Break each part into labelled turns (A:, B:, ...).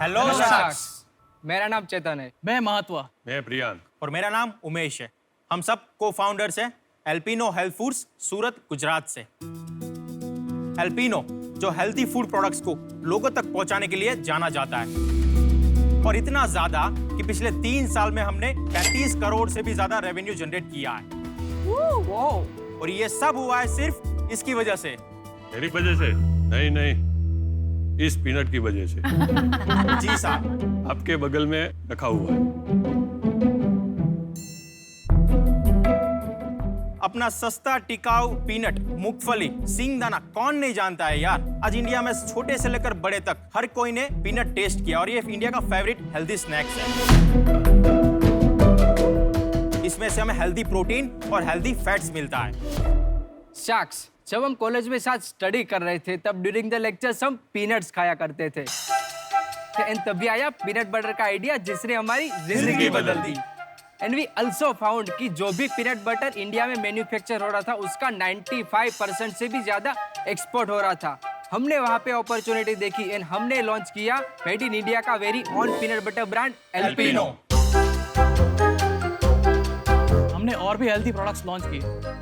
A: Hello शख्स।
B: मेरा नाम चेतन है।
C: मैं महत्वा।
D: मैं प्रियांक।
A: और मेरा नाम उमेश है। हम सब को फाउंडर्स हैं एल्पिनो हेल्थ फूड्स, सूरत, गुजरात से। एल्पिनो जो हेल्थी फूड प्रोडक्ट्स को लोगों तक पहुंचाने के लिए जाना जाता है, और इतना ज्यादा कि पिछले 3 साल में हमने 35 करोड़ से भी ज्यादा रेवेन्यू जनरेट किया है। और ये सब हुआ है सिर्फ इसकी वजह से।
D: मेरी वजह से? नहीं, इस पीनट की वजह से।
A: जी साहब।
D: आपके बगल में रखा हुआ है।
A: अपना सस्ता टिकाऊ पीनट, मूंगफली, सिंगदाना कौन नहीं जानता है यार। आज इंडिया में छोटे से लेकर बड़े तक हर कोई ने पीनट टेस्ट किया, और ये इंडिया का फेवरेट हेल्दी स्नैक्स है। इसमें से हमें हेल्दी प्रोटीन और हेल्दी फैट्स मिलता है।
B: शख्स, जब हम कॉलेज में साथ स्टडी कर रहे थे तब ड्यूरिंग द लेक्चर्स हम पीनट्स खाया करते थे। एंड तभी आया पीनट बटर का आइडिया जिसने हमारी जिंदगी बदल दी। एंड वी आल्सो फाउंड कि जो भी पीनट बटर इंडिया में मैन्युफैक्चर हो रहा था उसका 95% से भी ज्यादा एक्सपोर्ट हो रहा था। हमने वहाँ पे अपॉर्चुनिटी देखी एंड हमने लॉन्च किया मेड इन इंडिया का very own peanut butter brand Alpino.
C: हमने और भी हेल्थी प्रोडक्ट्स लॉन्च किए,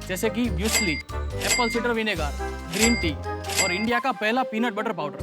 C: जैसे कि muesli, Apple cedar vinegar, green tea और इंडिया का पहला पीनट बटर पाउडर।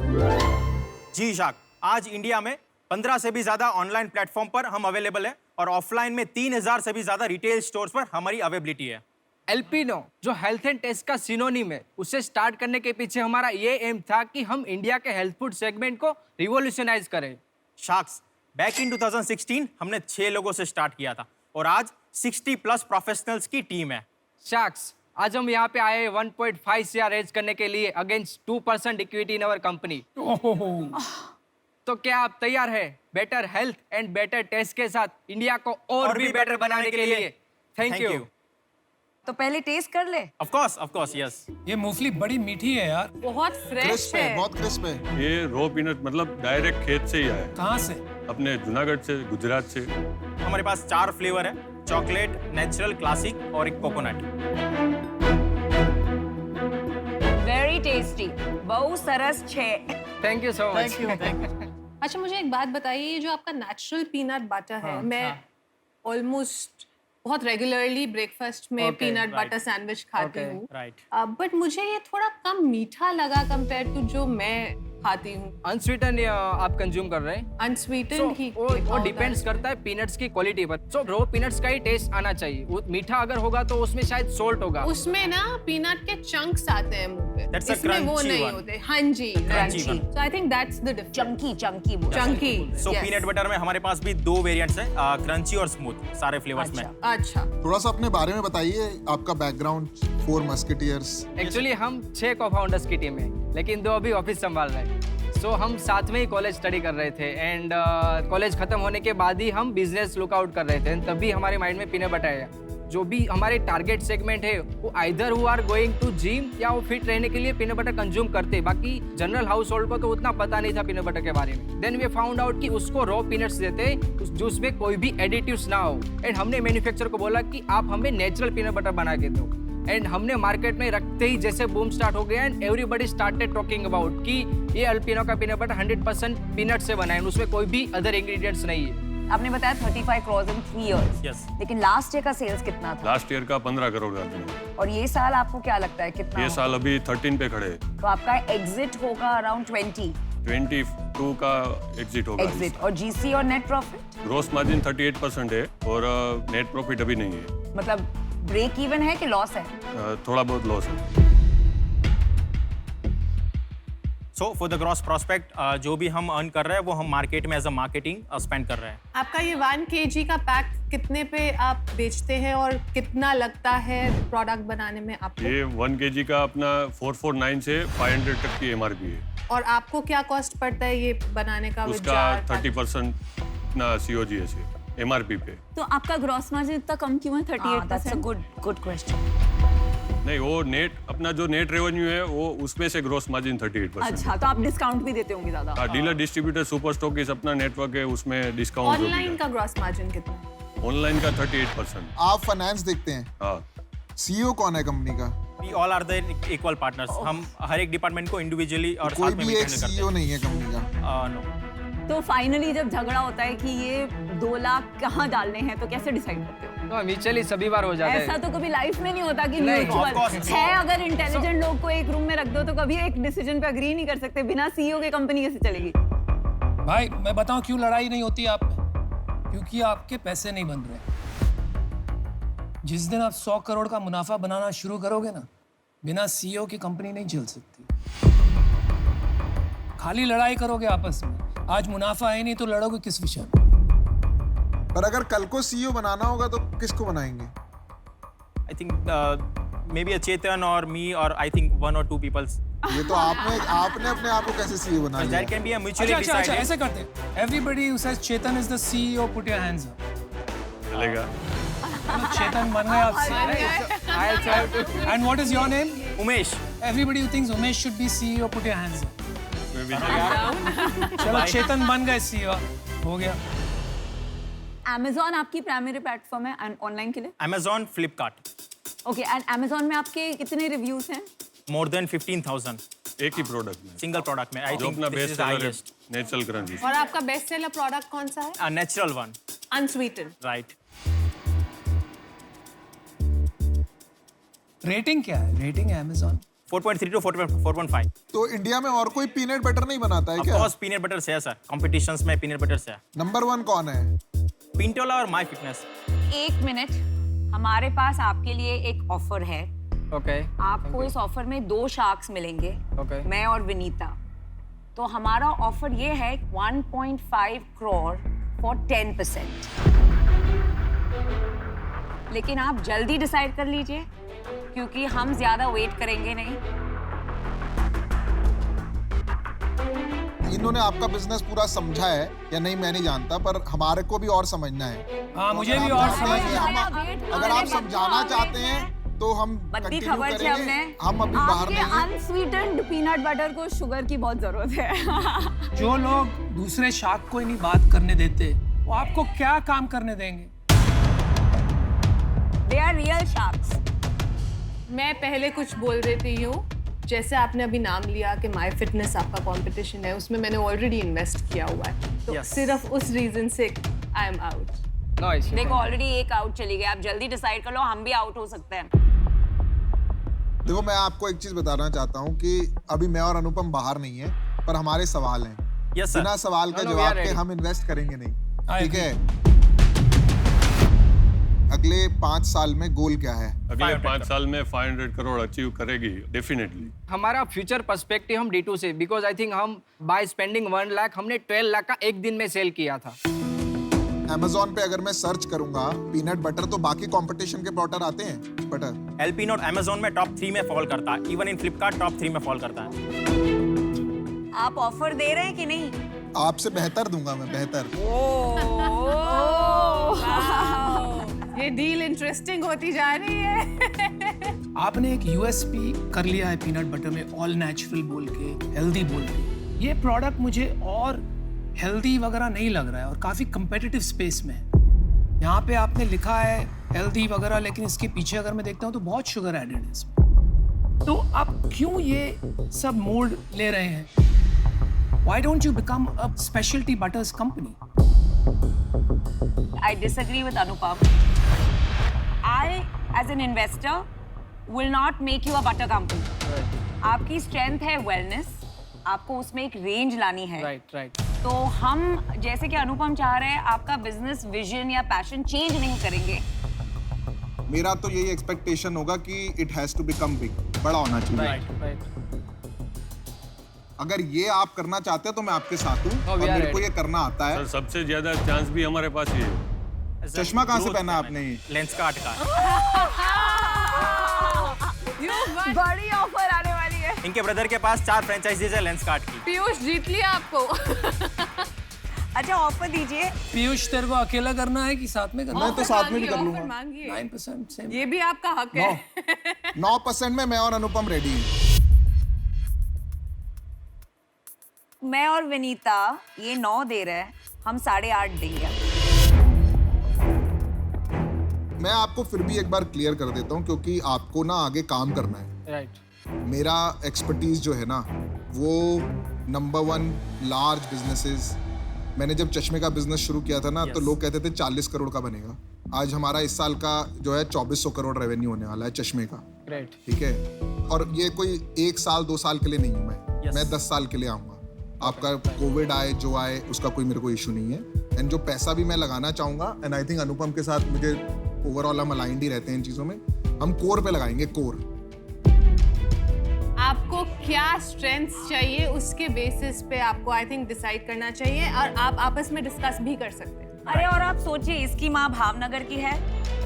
A: जी शाक, आज इंडिया में 15 से भी ज्यादा ऑनलाइन प्लेटफॉर्म पर हम अवेलेबल है, और ऑफलाइन में 3000 से भी ज्यादा रिटेल स्टोर्स पर हमारी अवेलेबिलिटी है।
B: एल्पिनो जो हेल्थ एंड टेस्ट का सिनोनिम है, उसे स्टार्ट करने के पीछे हमारा ये एम था कि हम इंडिया के हेल्थ फूड सेगमेंट को रिवॉल्यूशनाइज करें।
A: शाक्स, बैक इन 2016 हमने 6 लोगों से स्टार्ट किया था, और आज 60+ प्रोफेशनल्स की टीम है।
B: शख्स, आज हम यहाँ पे आए 1.5 CR रेज करने के लिए against 2% equity in our company. तो क्या आप तैयार हैं better health and better taste के साथ इंडिया को और भी बेटर बनाने के लिए? Thank you.
E: तो पहले टेस्ट कर ले।
A: Of course, yes.
F: ये मूंगफली बड़ी मीठी है यार।
G: बहुत फ्रेश
H: क्रिस्प है,
G: है।
H: बहुत क्रिस्प है।
D: ये रो पीनट मतलब डायरेक्ट खेत से ही आया है।
F: कहाँ से?
D: अपने जूनागढ़ से, गुजरात से।
A: हमारे पास 4 फ्लेवर है, चॉकलेट, नेचुरल, क्लासिक और एक कोकोनट।
E: वेरी टेस्टी, बहु सरस छे।
B: Thank you so much.
G: अच्छा, मुझे एक बात बताइए, ये जो आपका नेचुरल पीनट बटर है, मैं ऑलमोस्ट बहुत रेगुलरली ब्रेकफास्ट में पीनट बटर सैंडविच खाती हूँ, बट मुझे ये थोड़ा कम मीठा लगा कंपेयर टू जो मैं खाती हूँ।
B: अनस्वीटन आप कंज्यूम कर रहे हैं?
G: अनस्वीटेंड ही
B: वो डिपेंड्स करता है पीनट्स की क्वालिटी पर। सो रो पीनट्स का ही टेस्ट आना चाहिए। वो मीठा अगर होगा तो उसमें शायद सोल्ट होगा।
G: उसमें ना पीनट के चंक्स आते हैं मुंह पे,
A: That's a
G: इसमें वो
A: crunchy
G: नहीं
A: one.
G: होते। हाँ जी,
A: Crunchy one.
G: So I think that's the difference.
E: Chunky
G: Chunky.
A: So peanut butter में हमारे पास भी 2 वेरिएंट्स हैं, क्रंची और स्मूथ, सारे फ्लेवर्स में।
G: अच्छा,
H: थोड़ा सा अपने बारे में बताइए, आपका बैकग्राउंड। 4 मस्केटियर्स।
B: एक्चुअली हम 6 को-फाउंडर्स की टीम है, लेकिन 2 अभी ऑफिस संभाल रहे हैं। सो हम साथ में ही कॉलेज स्टडी कर रहे थे, एंड कॉलेज खत्म होने के बाद ही हम बिजनेस लुकआउट कर रहे थे। तभी हमारे माइंड में पीनट बटर आया। जो भी हमारे टारगेट सेगमेंट है वो either who are going to gym या वो फिट रहने के लिए पीनट बटर कंज्यूम करते। बाकी जनरल हाउस होल्ड को तो उतना पता नहीं था पीनट बटर के बारे में। देन वी फाउंड आउट कि उसको रॉ पीनट्स देते जो उसमें कोई भी एडिटिव्स ना हो, एंड हमने मैन्युफैक्चरर को बोला कि आप हमें नेचुरल पीनट बटर बना के दो। एंड हमने मार्केट में रखते ही जैसे बूम स्टार्ट हो गया, and everybody started talking about कि ये एल्पिनो का पीनट बटर 100% पीनट से बना है, उसमें कोई भी अदर इंग्रेडिएंट्स नहीं है।
E: आपने बताया 35 करोड़ इन 3 years।
A: Yes.
E: लेकिन लास्ट ईयर का सेल्स कितना था?
D: लास्ट ईयर का 15 करोड़ का था।
E: और ये साल आपको क्या लगता है कितना
D: ये
E: होगा?
D: साल अभी 13 पे खड़े हैं।
E: तो आपका एग्जिट होगा अराउंड
D: 22 का एग्जिट होगा।
E: एग्जिट। और जीसी और नेट प्रॉफिट?
D: ग्रोस मार्जिन 38% है, और नेट प्रॉफिट अभी नहीं है।
E: मतलब ब्रेक इवन है कि लॉस है?
D: थोड़ा बहुत लॉस है।
A: So for the gross prospect, जो भी हम अर्न कर रहे हैं वो हम मार्केट में एज अ मार्केटिंग स्पेंड कर रहे हैं।
G: आपका ये 1 kg का पैक कितने पे आप बेचते हैं और कितना लगता है प्रोडक्ट बनाने में आपको?
D: ये 1 kg का अपना 449 से 500 तक की MRP है।
G: और आपको क्या कॉस्ट पड़ता है ये बनाने का?
D: उसका 30% ना COGS है MRP पे।
I: तो आपका ग्रॉस मार्जिन इतना कम क्यों है 38%?
E: That's a good question.
D: नहीं, वो नेट अपना जो नेट रेवेन्यू है वो उसमें से ग्रोस मार्जिन 38%।
I: अच्छा, तो आप डिस्काउंट भी देते होंगे ज्यादा?
D: हाँ, डीलर डिस्ट्रीब्यूटर सुपर स्टॉकिस्ट अपना नेटवर्क है, उसमें डिस्काउंट।
G: ऑनलाइन का ग्रॉस मार्जिन कितना है?
D: ऑनलाइन का 38%।
H: आप फाइनेंस देखते हैं?
D: हाँ।
H: सीईओ कौन है कंपनी का?
A: We all are the equal partners. हम हर एक डिपार्टमेंट को इंडिविजुअली और
H: कोई
A: साथ में
H: भी एक
A: हैंडल करते
H: सीईओ नहीं है कंपनी का?
A: नो।
I: तो फाइनली जब झगड़ा होता है कि ये 2 लाख कहाँ डालने हैं तो कैसे डिसाइड करते हो?
B: तो म्यूचुअली सभी बार हो जाता है।
I: ऐसा तो कभी लाइफ में नहीं होता कि
B: नहीं,
A: of course.
I: म्यूचुअल है। अगर इंटेलिजेंट लोग को एक रूम में रख दो तो कभी एक डिसीजन पे अग्री नहीं कर सकते। बिना सीईओ के कंपनी कैसे चलेगी?
F: भाई मैं बताऊं क्यों लड़ाई नहीं होती आप में? क्योंकि आपके पैसे नहीं बन रहे। जिस दिन आप 100 करोड़ का मुनाफा बनाना शुरू करोगे ना, बिना सीईओ की कंपनी नहीं चल सकती। खाली लड़ाई करोगे आपस में, आज मुनाफा है नहीं तो लड़ोगे किस विषय में?
H: पर अगर कल को सीईओ बनाना होगा तो किसको बनाएंगे?
A: आई थिंक मे बी चेतन और मी और आई थिंक 1 or 2 पीपल्स।
H: ये तो आपने अपने आप को कैसे सीईओ बना लिया?
A: That can be a mutually
F: अच्छा
A: decided.
F: ऐसे करते हैं। Everybody who says Chetan is the CEO, put your hands up.
D: चलेगा।
F: चलो चेतन बन गए आप
B: I'll try to.
F: And what is your name?
A: Umesh.
F: Everybody who thinks Umesh should be CEO, put your hands up.
D: मैं भी
F: चलो चेतन बन गए CEO, हो गया।
I: Amazon आपकी प्राइमरी प्लेटफॉर्म है ऑनलाइन के लिए?
A: Amazon, Flipkart.
I: Okay, and Amazon में आपके कितने रिव्यूज हैं?
A: More than 15,000
D: एक ही प्रोडक्ट में
A: सिंगल प्रोडक्ट में। आई
D: जो
A: थिंक
D: अपना
A: दिस
D: बेस्ट
A: इज
D: सेलर है,
A: हाईएस्ट।
D: Natural crunchy.
G: और आपका बेस्ट सेलर प्रोडक्ट कौन सा है?
A: A natural one,
G: unsweetened.
A: right?
F: Rating क्या है? रेटिंग है Amazon
A: 4.3 to 4.5.
H: तो इंडिया में और कोई पीनट बटर नहीं बनाता है
A: Of
H: क्या?
A: course, peanut butter से है सर। Competitions में peanut butter से है।
H: नंबर 1 कौन है?
A: Pintola और My Fitness।
E: 1 मिनट, हमारे पास आपके लिए एक ऑफर है।
B: Okay.
E: आपको इस ऑफर में 2 शार्क्स मिलेंगे,
B: Okay.
E: मैं और विनीता। तो हमारा ऑफर ये है 1.5 करोड़ फॉर 10%। लेकिन आप जल्दी डिसाइड कर लीजिए क्योंकि हम ज्यादा वेट करेंगे नहीं।
H: इन्होंने आपका बिजनेस पूरा समझा है या नहीं मैं नहीं जानता, पर हमारे को भी और समझना है।
F: हाँ मुझे भी
H: अगर
F: और
H: आप
F: समझ
H: चाहते हैं, अगर आप समझाना चाहते हैं तो हम
E: बद्दी
H: कंटिन्यू
E: खबर से
H: करेंगे।
E: हमने
H: हम अभी बाहर
I: आपके
H: नहीं हैं।
I: अनस्वीटेंड पीनट बटर को शुगर की बहुत जरूरत है।
F: जो लोग दूसरे शाख को ही नहीं बात करने देते, वो आपको क्या काम करने देंगे?
E: They are real sharks.
G: मैं पहले कुछ बोल देती हूँ। जैसे आपने अभी नाम लिया कि माई फिटनेस आपका कंपटीशन है, उसमें मैंने ऑलरेडी इन्वेस्ट किया हुआ है, तो
A: Yes.
G: सिर्फ उस रीजन से I am out.
B: No issue.
E: देखो ऑलरेडी एक आउट चली गई, आप जल्दी डिसाइड कर लो, हम भी आउट हो सकते हैं।
H: देखो मैं आपको एक चीज बताना चाहता हूँ कि अभी मैं और अनुपम बाहर नहीं है, पर हमारे सवाल हैं।
A: Yes, sir.
H: बिना सवाल का
B: No, we
H: जवाब
B: are
H: के
B: ready.
H: हम इन्वेस्ट करेंगे नहीं।
F: I
H: ठीक है? अगले 5 साल में गोल क्या है?
D: अगले
A: 500
D: 5 साल में 500 करोड़ अचीव करेगी डेफिनेटली।
B: हमारा फ्यूचर पर्सपेक्टिव हम D2 से, बिकॉज आई थिंक हम बाय स्पेंडिंग 1 लाख हमने 12 लाख का एक दिन में सेल किया था।
H: Amazon पे अगर मैं सर्च करूंगा पीनट बटर तो बाकी कंपटीशन के बटर आते हैं बटर।
A: एल्पिनो Amazon में टॉप 3 में फॉल करता है। इवन इन फ्लिपकार्ट टॉप 3 में फॉल करता है।
E: आप ऑफर दे रहे हैं कि नहीं?
H: आपसे बेहतर दूंगा मैं, बेहतर।
G: ये डील इंटरेस्टिंग होती जा रही है।
F: आपने एक यूएसपी कर लिया है पीनट बटर में, ऑल नेचुरल बोल के, हेल्दी बोल के। ये प्रोडक्ट मुझे और हेल्दी वगैरह नहीं लग रहा है और काफी कंपेटिटिव स्पेस में है। यहाँ पे आपने लिखा है हेल्दी वगैरह, लेकिन इसके पीछे अगर मैं देखता हूँ तो बहुत शुगर एडेड है इसमें। तो आप क्यों ये सब मोड ले रहे हैं? Why don't you become a specialty butters company?
E: I disagree with Anupam. I, as an investor, will not make you a butter company. आपकी स्ट्रेंथ है वेलनेस, आपको उसमें एक रेंज लानी है।
B: राइट।
E: तो हम जैसे कि अनुपम चाह रहे हैं, आपका बिजनेस विजन या पैशन चेंज नहीं करेंगे।
H: मेरा तो यही एक्सपेक्टेशन होगा कि it has to become big, बड़ा होना चाहिए।
B: राइट।
H: अगर ये आप करना चाहते हैं तो मैं आपके साथ हूँ
B: No,
H: और
B: we are
H: मेरे को
B: ready.
H: ये करना आता है।
D: सर सबसे ज्यादा चांस भी हमारे पास ही है।
H: चश्मा कहाँ से पहना आपने?
A: लेंसकार्ट का।
I: बड़ी ऑफर आने वाली है।
A: इनके ब्रदर के पास 4 फ्रेंचाइजीज है लेंसकार्ट की।
G: पीयूष जीत लिया आपको।
E: अच्छा ऑफर दीजिए।
F: पीयूष तेरे को अकेला करना है कि साथ में करना
H: मैं
F: है?
H: तो साथ में भी कर
G: ऑफर
H: लूंगा।
G: मांगिए।
F: 9% सेम।
G: ये भी आपका हक है।
H: 9% में मैं और अनुपम रेडी हैं।
E: मैं और विनीता ये 9 दे रहे हैं, हम 8.5 देंगे।
H: मैं आपको फिर भी एक बार क्लियर कर देता हूँ क्योंकि आपको ना आगे काम करना है।
B: राइट।
H: मेरा एक्सपर्टीज जो है ना वो नंबर 1 लार्ज बिजनेसेस मैंने जब चश्मे का बिजनेस शुरू किया था ना, तो लोग कहते थे 40 करोड़ का बनेगा। आज हमारा इस साल का जो है 2400 करोड़ रेवेन्यू होने वाला है चश्मे का।
B: ग्रेट।
H: ठीक है, और ये कोई 1 साल 2 साल के लिए नहीं हूँ मैं 10 साल के लिए आऊँगा। आपका कोविड आए जो आए उसका कोई मेरे को इशू नहीं है। एंड जो पैसा भी मैं लगाना चाहूँगा, एंड आई थिंक अनुपम के साथ मुझे ओवरऑल हम अलाइंड ही रहते हैं इन चीज़ों में, हम कोर पे लगाएंगे, कोर।
G: आपको क्या स्ट्रेंथ्स चाहिए उसके बेसिस पे आपको आई थिंक डिसाइड करना चाहिए, और आप आपस में डिस्कस भी कर सकते हैं।
E: अरे और आप सोचिए, इसकी माँ भावनगर की है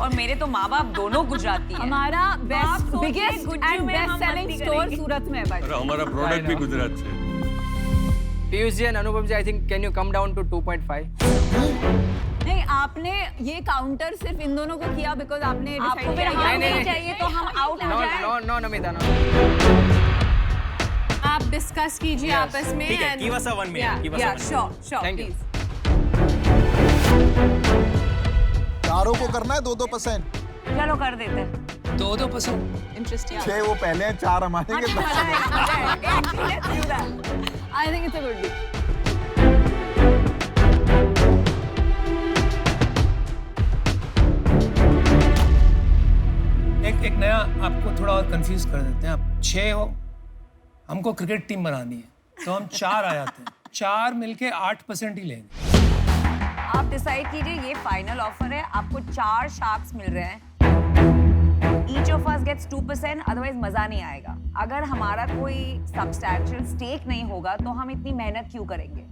E: और मेरे तो माँ बाप दोनों गुजराती हैं।
I: हमारा बेस्ट
E: सोचिए,
I: बिगेस्ट
E: गुज्जू
I: एंड
E: में
I: बेस्ट
E: हम
I: सेलिंग
E: मस्ती
I: स्टोर
E: करेंगे।
I: सूरत में है भाई।
D: और हमारा प्रोडक्ट भी गुजरात से।
B: Piyush ji and Anupam ji, I think can you come down to 2.5?
I: नहीं, आपने ये काउंटर सिर्फ इन दोनों को किया बिकॉज आपने
E: आपको
I: डिसाइड
E: फिर
I: किया
E: हाँ
B: नहीं,
E: नहीं चाहिए तो हम आउट हो
B: नो
E: जाए।
B: No no Namita, no.
G: आप डिस्कस कीजिए आपस में।
A: ठीक है, give us a 1 minute, give us a 1 minute.
G: Sure
B: Thank you.
H: चारों को करना है 2-2%।
E: चलो कर देते हैं।
F: 2-2%।
G: इंटरेस्टिंग।
H: 6 वो पहले हैं, 4 हमारे के 10।
I: I think it's a good deal.
F: एक नया आपको थोड़ा और कंफ्यूज कर देते हैं। आप 6 हो, हमको क्रिकेट टीम बनानी है, तो हम 4 आ जाते हैं। 4 मिलके 8% ही लेंगे।
E: आप डिसाइड कीजिए, ये फाइनल ऑफर है, आपको 4 शार्क्स मिल रहे हैं। Each of us gets 2%, otherwise मजा नहीं आएगा। अगर हमारा कोई सब्सटैंशियल स्टेक नहीं होगा तो हम इतनी मेहनत क्यों करेंगे?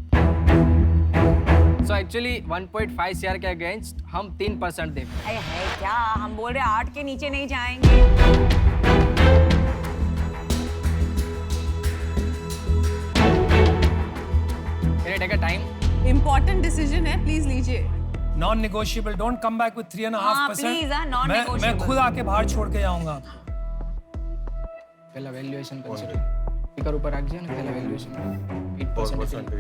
B: सो एक्चुअली 1.5 CR के अगेंस्ट हम 3% देंगे।
E: अरे है क्या, हम बोल रहे 8 के नीचे नहीं जाएंगे।
B: Can I take a time?
G: Important decision है, प्लीज लीजिए।
F: Non negotiable, don't come back with 3.5%।
E: please, non
F: मैं
E: negotiable।
F: खुद आके बाहर छोड़ के जाऊंगा।
B: पहला वैल्यूएशन कंसीडर। स्पीकर ऊपर रख दिया ना, पहला वैल्यूएशन 8%।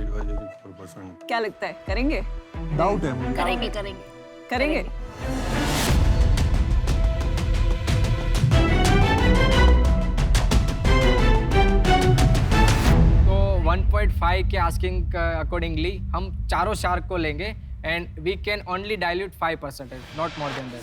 D: 4%।
I: क्या लगता है, करेंगे?
H: डाउट है मुझे।
E: करेंगे।
I: करेंगे।
B: तो 1.5 के आस्किंग अकॉर्डिंगली हम चारों शार्क को लेंगे and we can only dilute 5%, not more than that.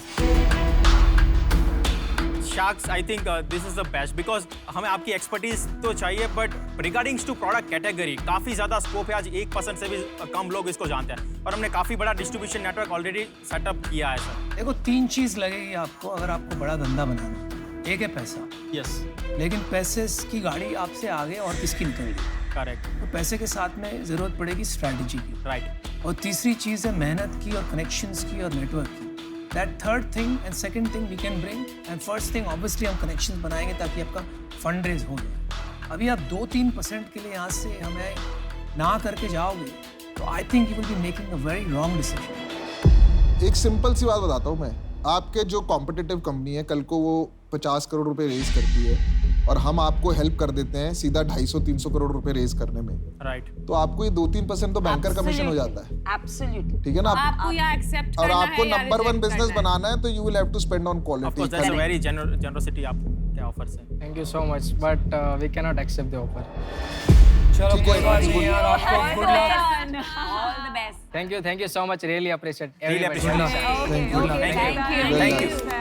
A: Sharks, I think this is the best because हमें आपकी एक्सपर्टीज तो चाहिए, बट रिगार्डिंग्स टू प्रोडक्ट कैटेगरी काफ़ी ज़्यादा स्कोप है। आज 1% से भी कम लोग इसको जानते हैं और हमने काफ़ी बड़ा डिस्ट्रीब्यूशन नेटवर्क ऑलरेडी सेटअप किया है सर।
F: देखो, 3 चीज लगेगी आपको अगर आपको बड़ा धंधा बनाना है। एक है पैसा,
A: यस,
F: लेकिन पैसे की गाड़ी आपसे आगे और किसकी निकलेगी?
A: करेक्ट,
F: तो पैसे के साथ में जरूरत पड़ेगी स्ट्रैटेजी की,
A: राइट।
F: और तीसरी चीज है मेहनत की और कनेक्शंस की और नेटवर्क की। That third thing and second thing we can bring, and first thing obviously हम कनेक्शंस बनाएंगे ताकि आपका फंड रेज हो जाए। अभी आप 2-3% के लिए यहाँ से हमें ना करके जाओगे तो I think you will be making a very wrong decision.
H: एक सिंपल सी बात बताता हूँ मैं, आपके जो कॉम्पिटिटिव कंपनी है, कल को वो 50 करोड़ रुपए रेज करती है और हम आपको हेल्प कर देते हैं सीधा 250-300 करोड़ रुपए रेज करने में,
A: राइट।
H: तो आपको ये 2-3% तो बैंकर कमीशन हो जाता है।
E: Absolutely।
H: ठीक है ना?
G: आपको या एक्सेप्ट
H: और
G: करना
H: आपको
G: है या
H: नंबर 1
G: reject
H: बिजनेस
G: करना है।
H: बनाना है तो you will have to spend on
A: of course
H: quality.
A: That's a very generosity आप क्या ऑफर्स है।
B: Thank you so much, but we can not accept the offer.
F: चलो
H: ठीक है,
F: कोई बात
H: it's
F: नहीं
H: good.
F: यार, आपको good luck.
E: All the best।
B: Thank you so much, really appreciate
A: Really
B: everybody.
A: appreciate it.
H: Thank you.
E: Okay,
A: Thank you.
E: thank you।
H: Very
A: Thank
H: nice.
A: you.